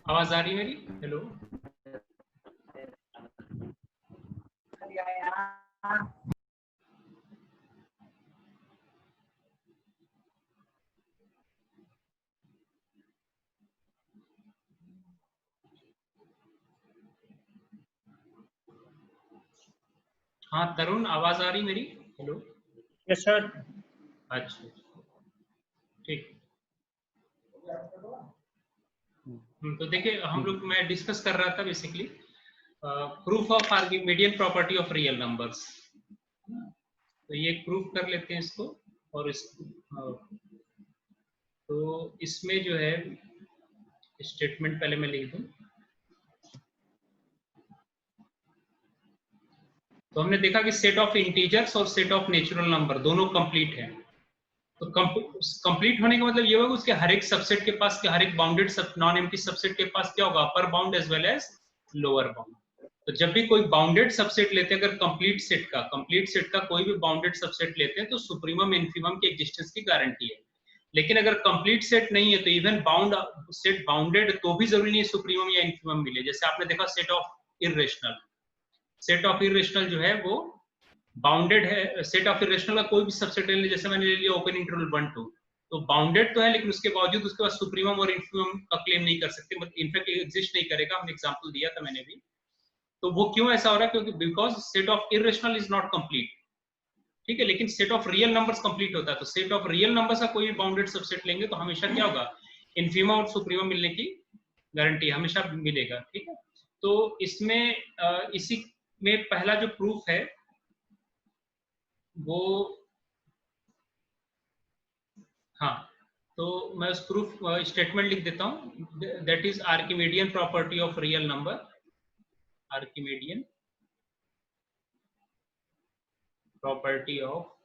आवाज आ रही है मेरी? हेलो। हाँ तरुण, आवाज आ रही मेरी? हेलो। Yes sir. अच्छा ठीक। तो देखिए हम लोग, मैं डिस्कस कर रहा था basically proof of Archimedean property of real numbers. तो ये प्रूफ कर लेते हैं इसको। और इस तो इसमें जो है स्टेटमेंट पहले मैं लिख दूं। तो हमने देखा कि सेट ऑफ इंटीजर्स और सेट ऑफ नेचुरल नंबर दोनों कंप्लीट है। तो कंप्लीट होने का मतलब ये होगा उसके हर एक सबसेट के पास, हर एक बाउंडेड नॉन एम्प्टी सबसेट के पास क्या होगा, upper bound as well as lower bound. तो जब भी कोई बाउंडेड सबसेट लेते हैं, अगर कंप्लीट सेट का कोई भी बाउंडेड सबसेट लेते हैं तो सुप्रीमम इन्फीमम की एग्जिस्टेंस की गारंटी है। लेकिन अगर कंप्लीट सेट नहीं है तो इवन बाउंड सेट बाउंडेड तो भी जरूरी नहीं सुप्रीमम या इन्फीमम मिले। जैसे आपने देखा set of irrational, set of irrational जो है वो बाउंडेड है। सेट ऑफ इरेशनल का कोई भी सबसेट ले लीजिए, जैसे मैंने ले लिया ओपन इंटरवल 1 2, तो बाउंडेड तो है लेकिन उसके बावजूद उसके पास सुप्रीमम और इन्फीमम का क्लेम नहीं कर सकते, मतलब इनफैक्ट एग्जिस्ट नहीं करेगा। हमने एग्जांपल दिया था मैंने भी। तो वो क्यों ऐसा हो रहा है? क्योंकि because set of irrational is not complete, ठीक है, लेकिन set of real numbers complete होता है। तो सेट ऑफ रियल नंबर्स का कोई भी बाउंडेड सबसेट लेंगे तो हमेशा क्या होगा, इन्फीमम और सुप्रीमम मिलने की गारंटी हमेशा मिलेगा, ठीक है। तो इसमें इसी में पहला जो प्रूफ है वो, हाँ, तो मैं उस प्रूफ स्टेटमेंट लिख देता हूँ। That is Archimedean property of real number, Archimedean property of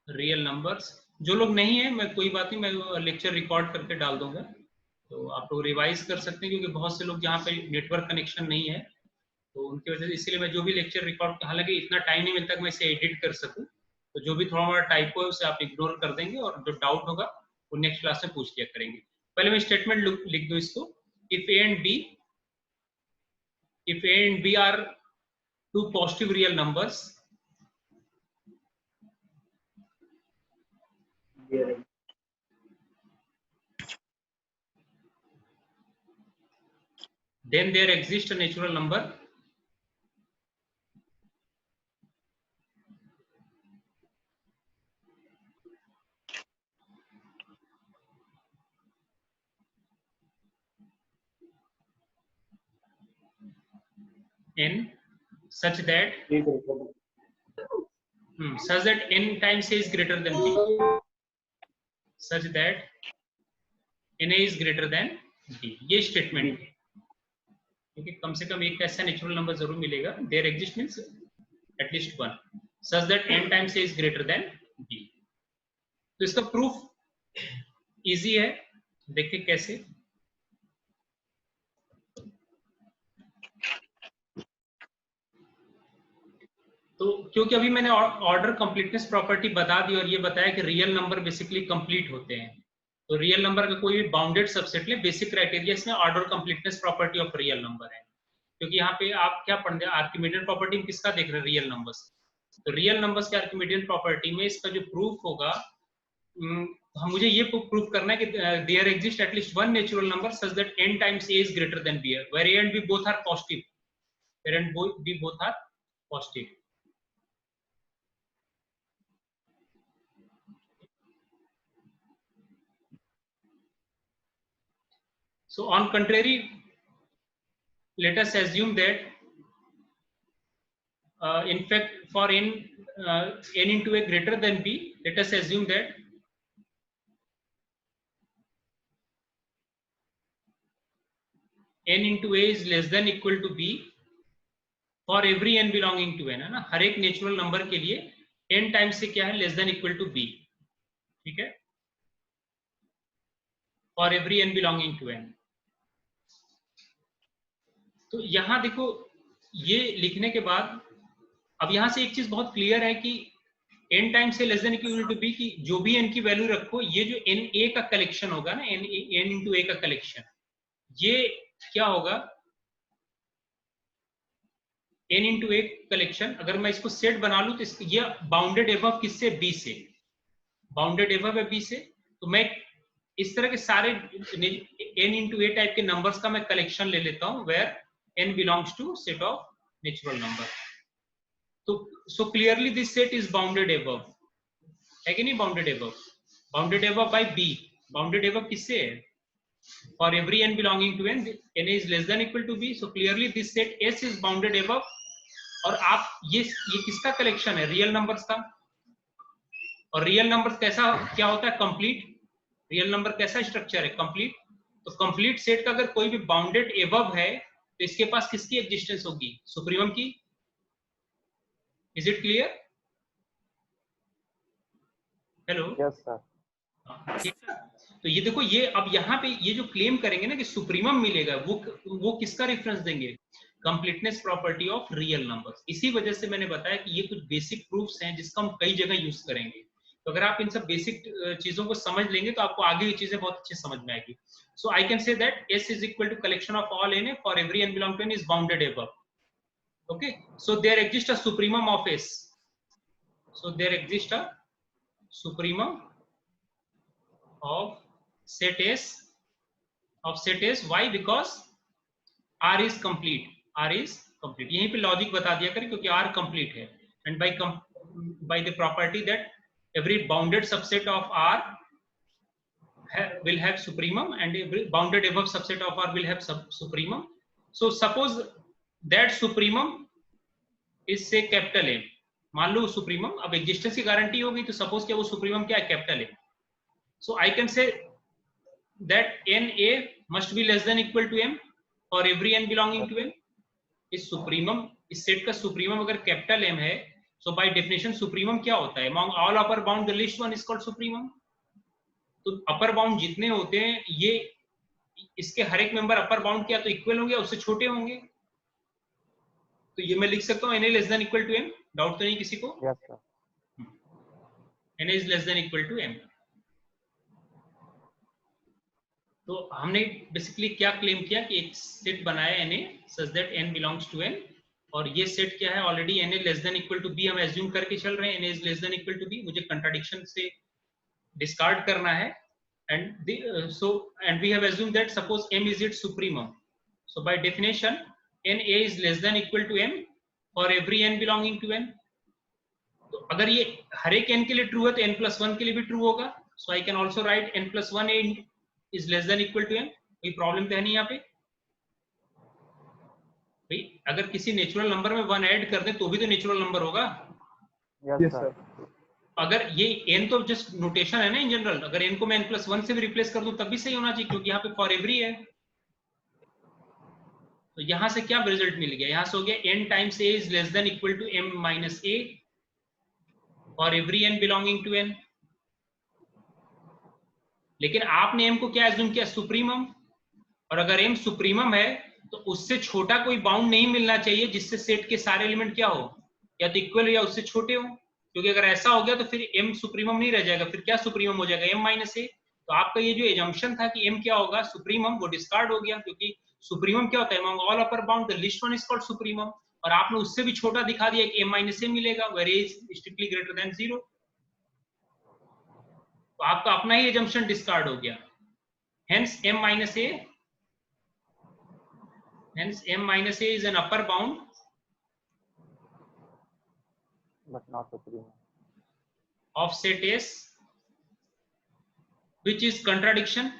real numbers. जो लोग नहीं है, मैं कोई बात नहीं, मैं लेक्चर रिकॉर्ड करके डाल दूंगा, तो आप लोग रिवाइज कर सकते हैं, क्योंकि बहुत से लोग जहाँ पे नेटवर्क कनेक्शन नहीं है तो उनकी वजह से, इसलिए मैं जो भी लेक्चर रिकॉर्ड, हालांकि इतना टाइम नहीं मिलता कि मैं इसे एडिट कर सकूं, तो जो भी थोड़ा मोड़ा टाइप हो उसे आप इग्नोर कर देंगे और जो डाउट होगा वो नेक्स्ट क्लास में पूछ लिया करेंगे। पहले मैं स्टेटमेंट लिख दूं इसको। If A and B are two positive real numbers, then there exists a natural number n such that n times a is greater than b, such that na is greater than b। ये statement है, क्योंकि कम से कम एक ऐसा natural number जरूर मिलेगा। There exist means at least one, such that n times a is greater than b। तो इसका प्रूफ इजी है, देखिए कैसे। तो क्योंकि अभी मैंने ऑर्डर कंप्लीटनेस प्रॉपर्टी बता दी और ये बताया कि रियल नंबर बेसिकली कंप्लीट होते हैं, तो रियल नंबर का कोई भी बाउंडेड सबसेट ले, बेसिक क्राइटेरिया इसमें order completeness property of real number है। क्योंकि यहाँ पे आप क्या पढ़ रहे हैं, आर्किमिडियन प्रॉपर्टी में किसका देख रहे हैं, रियल नंबर्स। तो रियल नंबर्स के आर्किमिडियन प्रॉपर्टी में इसका जो प्रूफ होगा, हम मुझे ये प्रूफ करना है कि there exist at least one natural number such that n times a is greater than b, where a and b both are positive, where and b both are positive। So on contrary, let us assume that in fact for n into a greater than b, let us assume that n into a is less than equal to b for every n belonging to n, है ना। हर एक natural number के लिए n times से क्या है, less than equal to b, ठीक है, for every n belonging to n। तो यहां देखो, ये लिखने के बाद अब यहां से एक चीज बहुत क्लियर है कि n टाइम्स से less than equal to b की जो भी n की वैल्यू रखो, ये जो n a का कलेक्शन होगा ना, n into a का कलेक्शन, ये क्या होगा, n इंटू ए कलेक्शन। अगर मैं इसको सेट बना लूं तो ये बाउंडेड एबव किससे, बी से, बाउंडेड एबव है बी से। तो मैं इस तरह के सारे n इंटू ए टाइप के नंबर्स का मैं कलेक्शन ले लेता हूं, where n belongs to set of natural number. तो so clearly this set is bounded above, है कि नहीं, bounded above, bounded above by B. Bounded above किससे है, for every n belonging to n, n is less than equal to b, so clearly this set s is bounded above। और आप ये किसका collection है, रियल नंबर्स का। और real numbers कैसा क्या होता है, कंप्लीट। रियल नंबर कैसा स्ट्रक्चर है, कंप्लीट। तो कंप्लीट सेट का अगर कोई भी बाउंडेड एबव है तो इसके पास किसकी एग्जिस्टेंस होगी, सुप्रीमम की। Is it clear, hello. Yes sir. तो ये देखो, ये अब यहाँ पे ये जो क्लेम करेंगे ना कि सुप्रीमम मिलेगा, वो किसका रेफरेंस देंगे, completeness property of real numbers. इसी वजह से मैंने बताया कि ये कुछ बेसिक प्रूफ्स हैं जिसका हम कई जगह यूज करेंगे। तो अगर आप इन सब बेसिक चीजों को समझ लेंगे तो आपको आगे ये चीजें बहुत अच्छे समझ में आएगी। So I can say that S is equal to collection of all n for every n belong to n is bounded above. Okay, so there exists a supremum of S. So there exists a supremum of set S, of set S. Why? Because R is complete. R is complete. यहीं पे logic बता दिया करें क्योंकि R complete है, and by the property that every bounded subset of R will have supremum and every bounded above subset of R will have supremum. So suppose that supremum is say capital M. मान लो supremum, अब existence की guarantee होगी तो suppose क्या वो supremum क्या है, capital M. So I can say that NA must be less than equal to M for every n belonging to n. इस सुप्रीमम, इस सेट का सुप्रीमम अगर कैपिटल M है, so by definition सुप्रीमम क्या होता है, among all upper bound the least one is called supremum. तो upper bound जितने होते हैं ये इसके हर एक मेंबर अपर बाउंड क्या तो इक्वल होंगे, उससे छोटे होंगे। तो ये मैं लिख सकता हूँ NA less than equal to M। Doubt तो नहीं किसी को? Yes sir. NA is less than equal to M। तो हमने बेसिकली क्या क्लेम किया कि एक सेट बनाया NA such that n belongs to n, और ये सेट क्या है, already NA less than equal to B हम एज्यूम करके चल रहे हैं, NA is less than equal to B। मुझे कंट्राडिक्शन से डिस्कार्ड करना है, and and we have assumed that suppose M is its supremum, so by definition NA is less than equal to M for every n belonging to n। तो अगर ये हर एक n के लिए ट्रू है तो n+1 के लिए भी ट्रू होगा। so I can also write n+1 is less than equal to n। कोई प्रॉब्लम तो है नहीं यहाँ पे भाई, अगर किसी नेचुरल नंबर में 1 ऐड कर दें तो भी तो नेचुरल नंबर होगा। Yes sir. अगर ये n तो जस्ट नोटेशन है ना इन जनरल, अगर n को मैं n+1 से भी रिप्लेस कर दूं तब भी सही होना चाहिए क्योंकि यहाँ पे फॉर एवरी है। तो यहां से क्या रिजल्ट मिल गया, यहां से हो गया n times a is less than equal to m minus a और every n belonging to n। लेकिन आपने m को क्या एज्यूम किया, सुप्रीमम। और अगर m सुप्रीमम है तो उससे छोटा कोई बाउंड नहीं मिलना चाहिए जिससे सेट के सारे एलिमेंट क्या हो, या तो इक्वल हो या उससे छोटे हो, क्योंकि अगर ऐसा हो गया तो फिर m सुप्रीमम नहीं रह जाएगा, फिर क्या सुप्रीमम हो जाएगा, m माइनस a। तो आपका ये जो एजम्पशन था कि m क्या होगा सुप्रीमम, वो डिस्कार्ड हो गया, क्योंकि सुप्रीमम क्या होता है, among all upper bound the least one is called supremum, और आपने उससे भी छोटा दिखा दिया कि m माइनस a मिलेगा, where a is strictly greater than 0। तो आपका अपना ही एजम्पशन डिस्कार्ड हो गया। hence m minus a, hence m minus a is an upper bound but not supremum of set S, which is contradiction,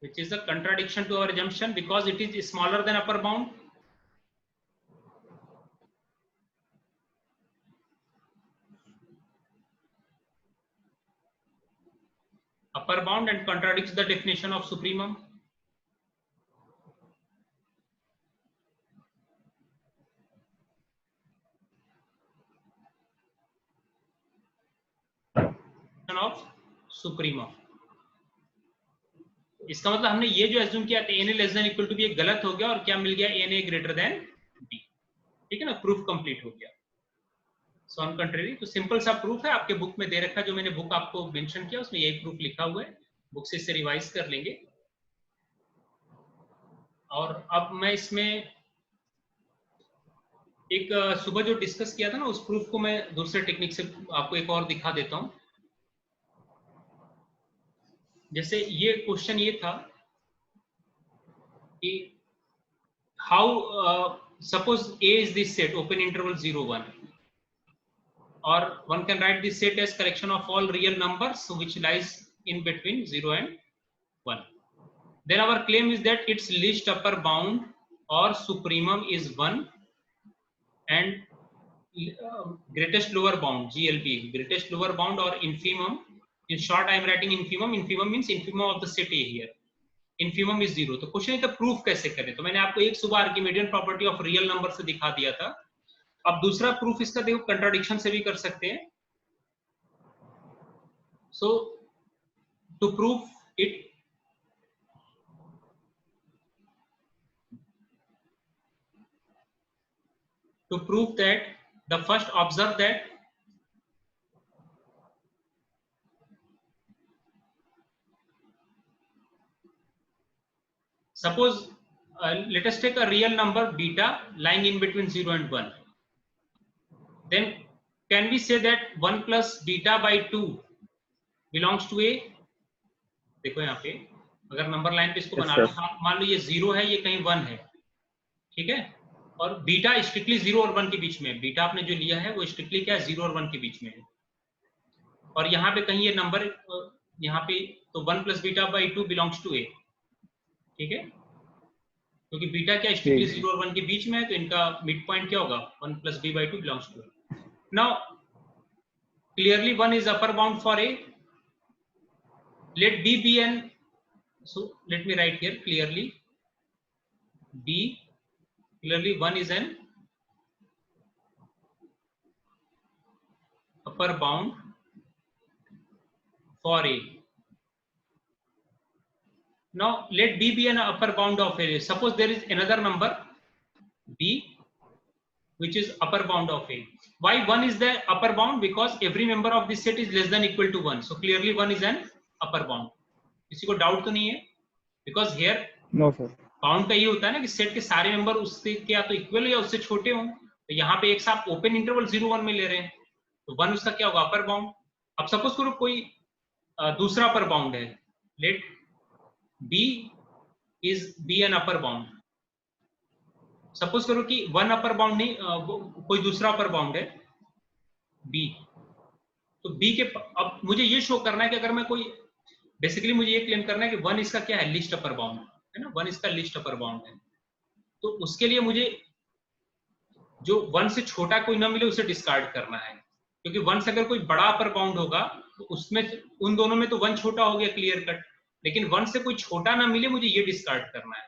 which is a contradiction to our assumption because it is smaller than upper bound। upper bound and contradicts the definition of supremum। of supremum। इसका मतलब हमने ये जो assume किया था na less than equal to B, ये गलत हो गया और क्या मिल गया, na ग्रेटर देन b। ठीक है ना, प्रूफ कंप्लीट हो गया। सो ऑन कंट्री, तो सिंपल सा प्रूफ है, आपके बुक में दे रखा है, जो मैंने बुक आपको मेंशन किया उसमें यही प्रूफ लिखा हुआ है, बुक से इसे रिवाइज कर लेंगे। और अब मैं इसमें एक सुबह जो डिस्कस किया था ना, उस प्रूफ को मैं दूसरे टेक्निक से आपको एक और दिखा देता हूं। जैसे ये क्वेश्चन ये था कि how suppose A is this set open interval 0 1, or one can write this set as collection of all real numbers which lies in between 0 and 1. Then our claim is that its least upper bound or supremum is 1 and greatest lower bound GLB, greatest lower bound or infimum. In short, I am writing infimum. Infimum means infimum of the set A here. Infimum is 0. तो question है तो proof कैसे करें? तो मैंने आपको एक सुबह Archimedean property of real number से दिखा दिया था। अब दूसरा प्रूफ इसका देखो कंट्राडिक्शन से भी कर सकते हैं। So to prove it, to prove that, the first observe that suppose let us take a real number beta lying in between 0 and 1, then can we say that 1 plus beta by 2 belongs to A? देखो यहाँ पे अगर number line पे इसको बना लो, मान लो ये 0 है, ये कहीं 1 है, ठीक है, और बीटा स्ट्रिक्टली 0 और 1 के बीच में, बीटा आपने जो लिया है वो स्ट्रिक्टली क्या है 0 और 1 के बीच में है, और यहाँ पे कहीं ये नंबर यहाँ पे, तो 1 plus beta by 2 belongs to A, ठीक है, क्योंकि बीटा क्या स्ट्रिक्टली 0 और 1 के बीच में है, तो इनका मिड पॉइंट क्या होगा 1 plus B by 2 belongs to A. Now clearly 1 is upper bound for A, let B be an, so let me write here clearly B, clearly 1 is an upper bound for A. Now let B be an upper bound of A. Suppose there is another number B which is upper bound of A. Why 1 is the upper bound? Because every member of this set is less than equal to 1. So clearly 1 is an upper bound. किसी को doubt तो नहीं है? Because here no sir, bound का ये होता है ना कि सेट के सारे मेंबर उससे क्या तो इक्वल या उससे छोटे हों, तो यहाँ पे एक साथ ओपन इंटरवल 0 1 में ले रहे हैं, तो 1 उसका क्या होगा अपर बाउंड। अब सपोज करो कोई दूसरा अपर बाउंड है, let B is B an upper bound, suppose करो कि 1 अपर बाउंड नहीं, कोई दूसरा अपर बाउंड है B, तो B के, अब मुझे ये शो करना है कि अगर मैं कोई, बेसिकली मुझे ये क्लेम करना है कि 1 इसका क्या है लिस्ट अपर बाउंड है ना, 1 इसका लिस्ट अपर बाउंड है, तो उसके लिए मुझे जो 1 से छोटा कोई ना मिले उसे डिस्कार्ड करना है, क्योंकि 1 से अगर कोई बड़ा अपर बाउंड होगा तो उसमें उन दोनों में तो 1 छोटा हो गया क्लियर कट, लेकिन 1 से कोई छोटा ना मिले मुझे ये डिस्कार्ड करना है,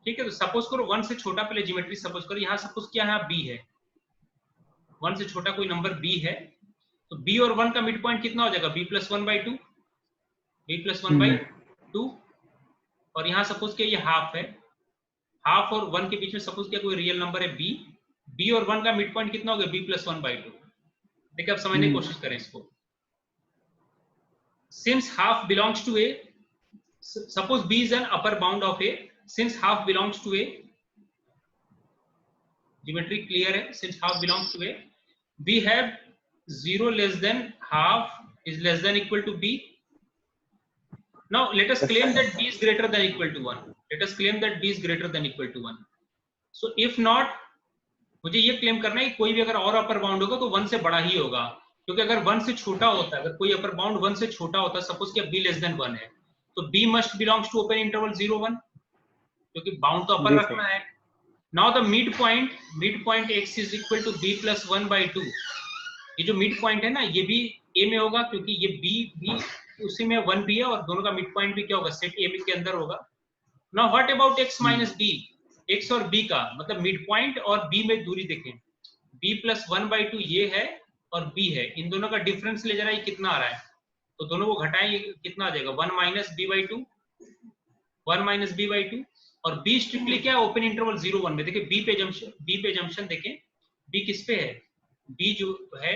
ठीक है। तो सपोज करो 1 से छोटा, पहले ज्योमेट्री सपोज करो, यहाँ सपोज क्या है B है, 1 से छोटा कोई नंबर B है, तो B और 1 का मिड पॉइंट कितना हो जाएगा B plus 1 by 2, B plus 1 by 2, और यहाँ सपोज क्या ये हाफ है, हाफ और 1 के बीच में सपोज क्या कोई रियल नंबर है B और 1 का मिड पॉइंट कितना हो गया B प्लस 1 बाई 2। देखिए अब समझने की कोशिश करें इसको, since half belongs to A, suppose B is an upper bound of A, since half belongs to A, geometry clear है, since half belongs to A, we have 0 less than half is less than equal to B. Now let us claim that B is greater than equal to 1. Let us claim that B is greater than equal to 1. So if not, मुझे ये claim करना है कि कोई भी अगर और upper bound होगा तो 1 से बड़ा ही होगा, क्योंकि अगर 1 से छोटा होता है, अगर कोई अपर बाउंड 1 से छोटा होता है, सपोज कि B लेस देन 1 है, तो B must belongs to open interval 0 1, क्योंकि बाउंड तो अपर रखना है। Now the mid point x is equal to B plus 1 by 2, ये जो मिड पॉइंट है ना ये भी A में होगा, क्योंकि ये B उसी में 1 भी है, और दोनों का मिड पॉइंट भी क्या होगा सेट A के अंदर होगा। Now what about x minus B, x और B का मतलब मिड पॉइंट और B में दूरी देखें, B प्लस 1 बाई 2 ये है और B है, इन दोनों का डिफरेंस ले जरा ये कितना आ रहा है, तो दोनों को घटाएं, ये कितना आ जाएगा 1 minus B by 2, 1 minus B by 2, और B स्ट्रिक्टली क्या है ओपन इंटरवल 0 1 में। देखिए B पे जंक्शन देखें, B किस पे है बी जो है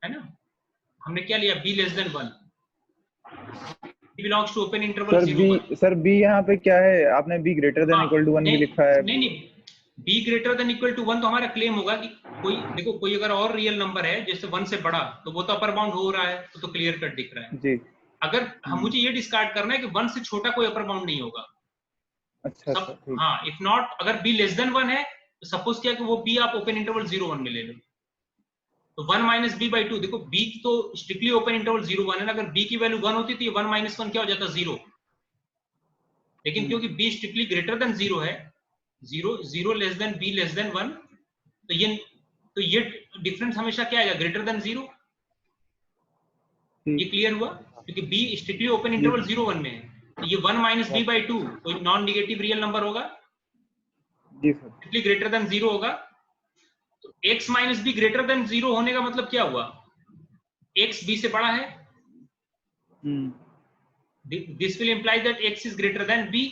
ना, हमने क्या लिया, B less than 1, belongs to open interval sir 0 B 1। Sir B यहाँ पे क्या है, आपने बी ग्रेटर देन हाँ, इक्वल टू 1 भी नहीं लिखा है। नहीं नहीं, B greater than equal to 1 तो हमारा क्लेम होगा कि कोई, देखो कोई अगर और रियल नंबर है जैसे 1 से बड़ा, तो वो तो अपर बाउंड हो रहा है, तो क्लियर कट दिख रहा है। जी। अगर हम, मुझे ये डिस्कार्ड करना है कि 1 से छोटा कोई अपर बाउंड नहीं होगा अच्छा सब। अच्छा ठीक। हाँ, इफ नॉट, अगर बी लेस देन 1 है तो सपोज किया कि वो बी आप ओपन इंटरवल 0 1 में ले लो, तो 1 माइनस बी बाई 2, देखो बी तो स्ट्रिक्टली ओपन इंटरवल 0 1 है ना, अगर बी की वैल्यू 1 होती तो ये 1 माइनस 1 क्या हो जाता, 0। लेकिन क्योंकि बी स्ट्रिक्टली ग्रेटर देन 0 है, 0 0 less than B less than 1, तो ये डिफरेंस हमेशा क्या आएगा, ग्रेटर देन 0। ये ठीक। क्लियर हुआ, क्योंकि बी स्ट्रिक्टली ओपन जी इंटरवल 0 1 में है, तो ये 1 माइनस बी बाई 2 कोई नॉन निगेटिव रियल नंबर होगा, जी सर। स्ट्रिक्टली ग्रेटर देन 0 होगा। तो x minus B greater than 0 होने का मतलब क्या हुआ, x b से बड़ा है, this will imply that x is greater than b,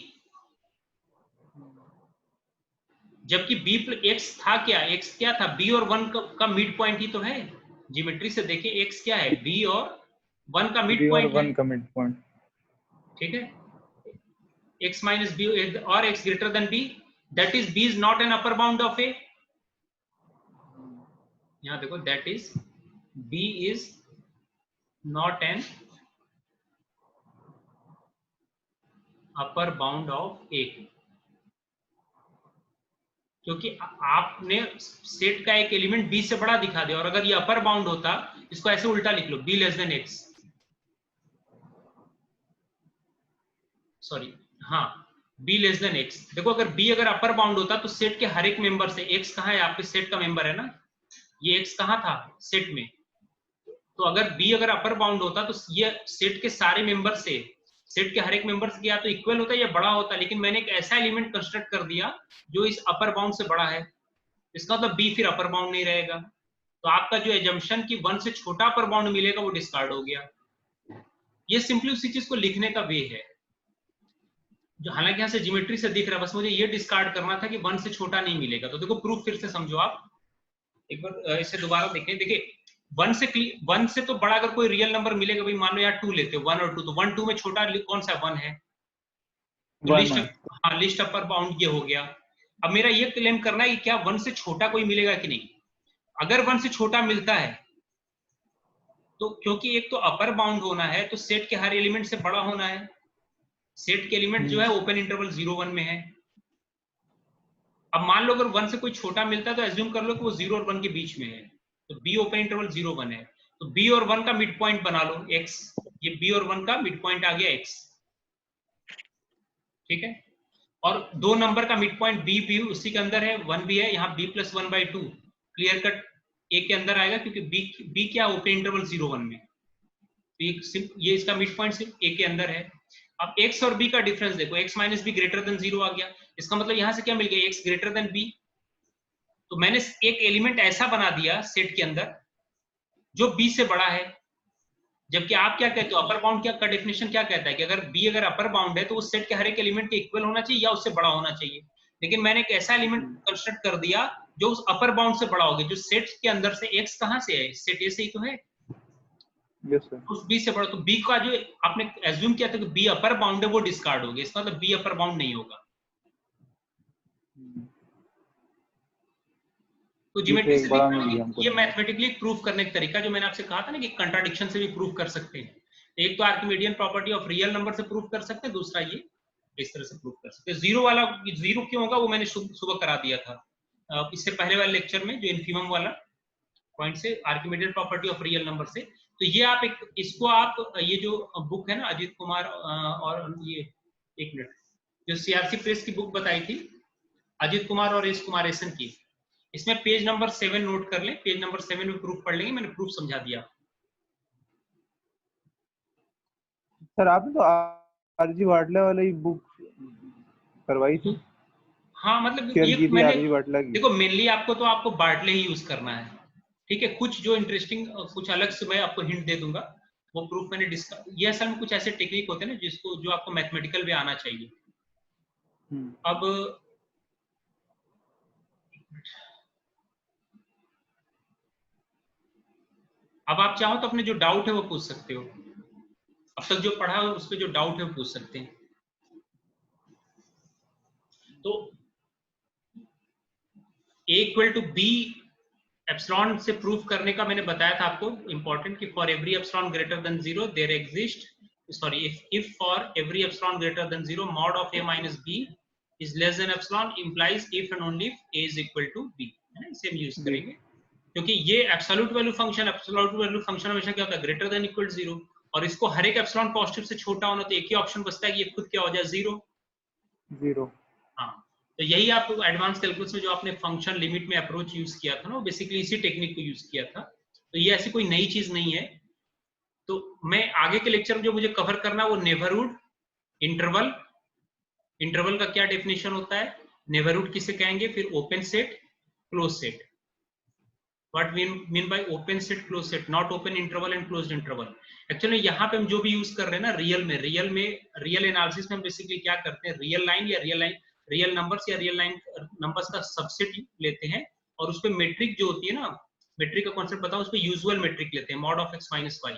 जबकि b x था क्या, x क्या था, b और 1 का मिड पॉइंट ही तो है। ज्योमेट्री से देखें x क्या है, b और 1 का मिड बी और पॉइंट है, 1 का मिड पॉइंट। ठीक है। x minus b or x greater than b, that is b is not an upper bound of a, यहाँ देखो, that is b is not an upper bound of a, क्योंकि आपने set का एक element b से बड़ा दिखा दिया, और अगर ये अपर बाउंड होता, इसको ऐसे उल्टा लिख लो, b less than x, sorry, हाँ, b लेस देन x। देखो अगर b अगर अपर बाउंड होता तो सेट के हर एक मेंबर से, x कहाँ है, आपके सेट का मेंबर है ना, ये x कहाँ था सेट में, तो अगर b अगर अपर बाउंड होता तो ये सेट के सारे मेंबर से, सेट के हर एक मेंबर से या तो इक्वल होता या बड़ा होता, लेकिन मैंने एक ऐसा एलिमेंट कंस्ट्रक्ट कर दिया जो इस अपर बाउंड से बड़ा है, इसका मतलब b फिर अपर बाउंड नहीं रहेगा, तो आपका जो एजम्पशन कि 1 से छोटा अपर बाउंड मिलेगा वो डिस्कार्ड हो गया। ये सिंपली उसी चीज को लिखने का वे है, जो हालांकि यहाँ से ज्योमेट्री से दिख रहा है, बस मुझे ये डिस्कार्ड करना था कि 1 से छोटा नहीं मिलेगा। तो देखो प्रूफ फिर से समझो आप, एक बार इसे दोबारा देखें। देखिए 1 से तो बड़ा अगर कोई रियल नंबर मिलेगा, भाई मान लो यार 2 लेते हो, 1 और 2, तो 1 2 में छोटा कौन सा 1 है, तो 1 लिस्ट, है। हाँ लिस्ट अपर बाउंड ये हो गया। अब मेरा ये क्लेम करना है कि क्या 1 से छोटा कोई मिलेगा कि नहीं, अगर 1 से छोटा मिलता है तो क्योंकि एक तो अपर बाउंड होना है, तो सेट के हर एलिमेंट से बड़ा होना है, सेट के एलिमेंट जो है ओपन इंटरवल 0 1 में है। अब मान लो अगर 1 से कोई छोटा मिलता है तो एज्यूम कर लो कि वो 0 और 1 के बीच में है, तो b ओपन इंटरवल 0 1 है, तो b और 1 का मिड पॉइंट बना लो x, ये b और 1 का मिड पॉइंट आ गया x, ठीक है। और दो नंबर का मिड पॉइंट b भी उसी के अंदर है, 1 भी है, यहाँ b plus 1 by 2 clear cut a के अंदर आएगा, क्योंकि b क्या ओपन इंटरवल 0 1 में, तो ये इसका मिड पॉइंट सिर्फ a के अंदर है। अब x और b का डिफरेंस देखो, x minus B greater than 0 आ गया, इसका मतलब यहाँ से क्या मिल गया, x ग्रेटर देन b, तो मैंने एक एलिमेंट ऐसा बना दिया सेट के अंदर जो b से बड़ा है। जबकि आप क्या कहते हो, अपर बाउंड क्या का डेफिनेशन क्या कहता है कि अगर b अगर अपर बाउंड है तो उस सेट के हर एक एलिमेंट के इक्वल होना चाहिए या उससे बड़ा होना चाहिए, लेकिन मैंने एक ऐसा एलिमेंट कंस्ट्रक्ट कर दिया जो उस अपर बाउंड से बड़ा हो गया, जो सेट के अंदर से x कहां से है, सेट a से ही तो है, यस सर। उस b से बड़ा, तो b का जो आपने एज्यूम किया था कि b अपर बाउंड है वो डिस्कार्ड हो गया, इसका मतलब b अपर बाउंड नहीं होगा। तो ये तो ज्योमेट्री एक से दिख बड़ा रहा मिल है गया कि हमको। ये मैथमेटिकली प्रूव करने का तरीका, जो मैंने आपसे कहा था ना कि कंट्राडिक्शन से भी प्रूव कर सकते हैं। एक तो Archimedean property of real number से प्रूव कर सकते हैं, दूसरा ये इस तरह से प्रूव कर सकते हैं। जीरो वाला, जीरो क्यों होगा वो मैंने सुबह करा दिया था इससे पहले वाले लेक्चर में, जो इन्फिमम वाला पॉइंट से, Archimedean property of real number से। तो ये आप इसको आप ये जो बुक है ना अजीत कुमार और ये, एक मिनट, जो सीआरसी प्रेस की बुक बताई थी अजीत कुमार और एस कुमारेसन की, इसमें पेज नंबर 7 नोट कर लें, पेज नंबर 7 में प्रूफ पढ़ लेंगे, मैंने प्रूफ समझा दिया। सर आपने तो आरजी वाटले वाली बुक करवाई थी, हाँ मतलब शेयर ये की थी मैंने, आरजी वाटला की। देखो मेनली आपको आपको बार्टले ही यूज करना है, ठीक है। कुछ जो इंटरेस्टिंग कुछ अलग से मैं आपको हिंट दे दूंगा, वो प्रूफ मैंने डिस्कस, ये असल में कुछ ऐसे टेक्निक होते हैं ना जिसको, जो आपको मैथमेटिकल वे आना चाहिए। अब अब आप चाहो तो अपने जो डाउट है वो पूछ सकते हो, अब तक जो पढ़ा है उस पर जो डाउट है वो पूछ सकते हैं। तो A equal to B epsilon से प्रूफ करने का मैंने बताया था आपको इंपॉर्टेंट, कि for every epsilon greater than 0 there exist, sorry if for every epsilon greater than 0 mod of a minus b is less than epsilon implies if and only if a is equal to b, है ना, इसे हम use करेंगे क्योंकि ये absolute value function हमेशा क्या होता है, ग्रेटर देन इक्वल 0, और इसको हर एक एप्सिलॉन पॉजिटिव से छोटा होना, तो एक ही ऑप्शन बचता है कि ये खुद क्या हो जाए, 0। हाँ, तो यही आप एडवांस कैलकुलस में जो आपने फंक्शन लिमिट में अप्रोच यूज किया था ना, वो बेसिकली इसी टेक्निक को यूज किया था। तो ये ऐसी कोई नई चीज नहीं है। तो मैं आगे के लेक्चर में जो मुझे कवर करना है वो नेबरहुड, इंटरवल, इंटरवल का क्या डेफिनेशन होता है, नेबरहुड किसे कहेंगे, फिर open set, close set, what mean by open set, close set, not open interval and closed interval. Actually यहाँ पे हम जो भी यूज कर रहे हैं ना रियल एनालिसिस में हम बेसिकली क्या करते हैं, रियल नंबर्स या रियल लाइन नंबर्स का सबसेट लेते हैं, और उस पे मेट्रिक जो होती है ना, मेट्रिक का कॉन्सेप्ट बताओ, उस पे यूजुअल मेट्रिक लेते हैं, mod of x minus Y.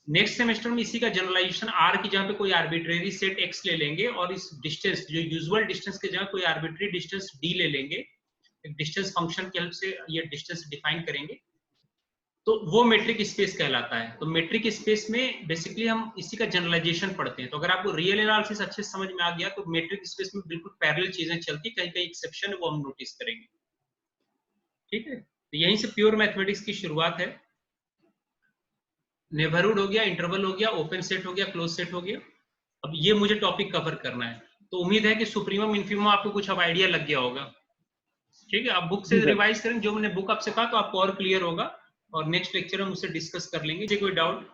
Next semester में इसी का जनरलाइजेशन आर की जगह पे कोई आर्बिट्रेरी सेट x ले लेंगे, और इस डिस्टेंस जो यूजुअल डिस्टेंस के जगह कोई आर्बिट्रेरी डिस्टेंस d ले लेंगे, एक डिस्टेंस फंक्शन की हेल्प से ये डिस्टेंस डिफाइन करेंगे, तो वो मेट्रिक स्पेस कहलाता है। तो मेट्रिक स्पेस में बेसिकली हम इसी का जनरलाइजेशन पढ़ते हैं। तो अगर आपको रियल एनालिसिस अच्छे से समझ में आ गया तो मेट्रिक स्पेस में बिल्कुल पैरेलल चीजें चलती, कहीं कहीं एक्सेप्शन है वो हम नोटिस करेंगे, ठीक है। तो यहीं से प्योर मैथमेटिक्स की शुरुआत है। नेबरहुड हो गया, इंटरवल हो गया, ओपन सेट हो गया, क्लोज सेट हो गया। अब ये मुझे टॉपिक कवर करना है, तो उम्मीद है कि सुप्रीमम इन्फीमम आपको कुछ अब आइडिया लग गया होगा, ठीक है। आप बुक से रिवाइज करें, जो मैंने बुक आपसे कहा तो आपको और क्लियर होगा, और नेक्स्ट लेक्चर हम उससे डिस्कस कर लेंगे। कोई डाउट?